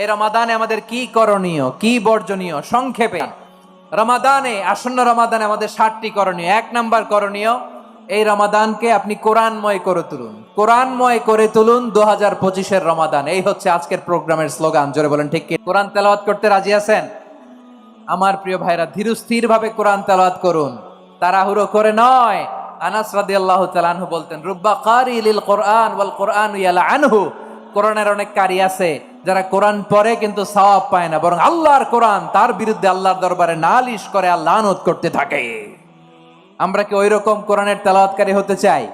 এই রমাদানে আমাদের কি করণীয়, কি বর্জনীয়, সংক্ষেপে রমাদানে, আসন্ন রমাদানে আমাদের 7টি করণীয়। 1 নাম্বার করণীয়, এই রমাদানকে আপনি কোরআনময় করে তুলুন। কোরআনময় করে তুলুন 2025-এর রমাদান। এই হচ্ছে আজকের প্রোগ্রামের স্লোগান। জোরে বলেন ঠিক কি? কোরআন তেলাওয়াত করতে রাজি আছেন? আমার প্রিয় ভাইরা, ধীরস্থির ভাবে কোরআন তেলাওয়াত করুন, তাড়াহুড়ো করে নয়। আনাস রাদিয়াল্লাহু তাআলা আনহু বলতেন, রুব্বা কারি লিল কোরআন ওয়াল কোরআন ইয়ালআনহু। কোরআনের অনেক কারি আছে যারা কোরআন পড়ে কিন্তু সওয়াব পায় না, বরং আল্লাহর কোরআন তার বিরুদ্ধে আল্লাহর দরবারে নালিশ করে আর লানত করতে থাকে। আমরা কি ওই রকম কোরআনের তেলাওয়াতকারী হতে চাই?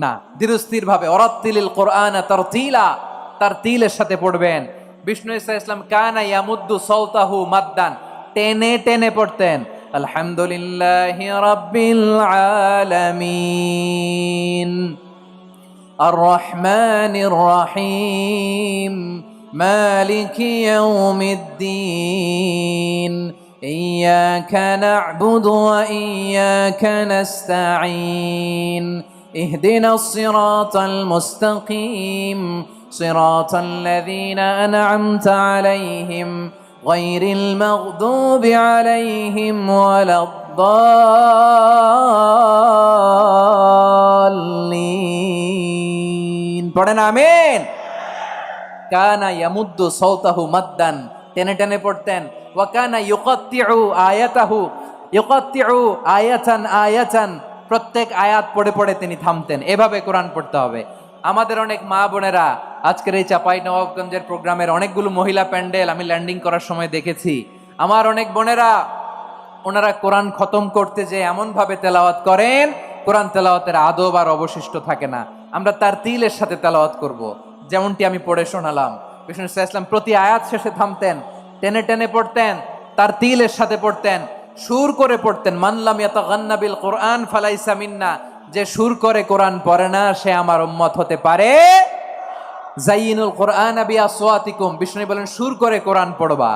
না। ধীরস্থির ভাবে ওয়ারাত্তিলিল কোরআন তারতিলা, তারতিলের সাথে পড়বেন। বিষ্ণু ঈসা ইসলাম কানা ইয়ামুদ্দু সাওতাহু মাদ্দান, টেনে টেনে পড়তেন। আলহামদুলিল্লাহি রাব্বিল আলামিন আর রহমানির রহিম মালিকি ইয়াউমিদ্দিন ইয়্যাকা না'বুদু ওয়া ইয়্যাকা নাস্তাঈন اهدنا الصراط المستقيم صراط الذين أنعمت عليهم غير المغضوب عليهم ولا الضالين পড়েন আমিন। কানা ইয়ামুদ্দু সাওতাহু মাদ্দান, টেনে টেনে পড়তেন। ওয়া কানা ইউকাত্তিউ আয়াতাহু, ইউকাত্তিউ আয়াতান আয়াতান, প্রত্যেক আয়াত পড়ে পড়ে তিনি থামতেন। এভাবে কোরআন পড়তে হবে। আমাদের অনেক মা বোনেরা আজকের এই চাঁপাইনবাবগঞ্জের প্রোগ্রামের অনেকগুলো মহিলা প্যান্ডেল আমি ল্যান্ডিং করার সময় দেখেছি। আমার অনেক বোনেরা, ওনারা কোরআন খতম করতে যে এমন ভাবে তেলাওয়াত করেন, কোরআন তেলাওয়াতের আদব আর অবশিষ্ট থাকে না। আমরা তার তিলের সাথে তেলাওয়াত করব, যেমনটি আমি পড়ে শোনালাম। বিষ্ণু ইসলাম প্রতি আয়াত শেষে থামতেন, টেনে টেনে পড়তেন, তার তিলের সাথে পড়তেন, সুর করে পড়তেন। মানলাম ইয়াতাগান্না বিল কোরআন ফালাইসা মিন্না, যে সুর করে কোরআন পড়ে না সে আমার উম্মত হতে পারে। জাইয়িনুল কোরআন বিআসওয়াতিকুম, বিষ্ণু বলেন সুর করে কোরআন পড়বা।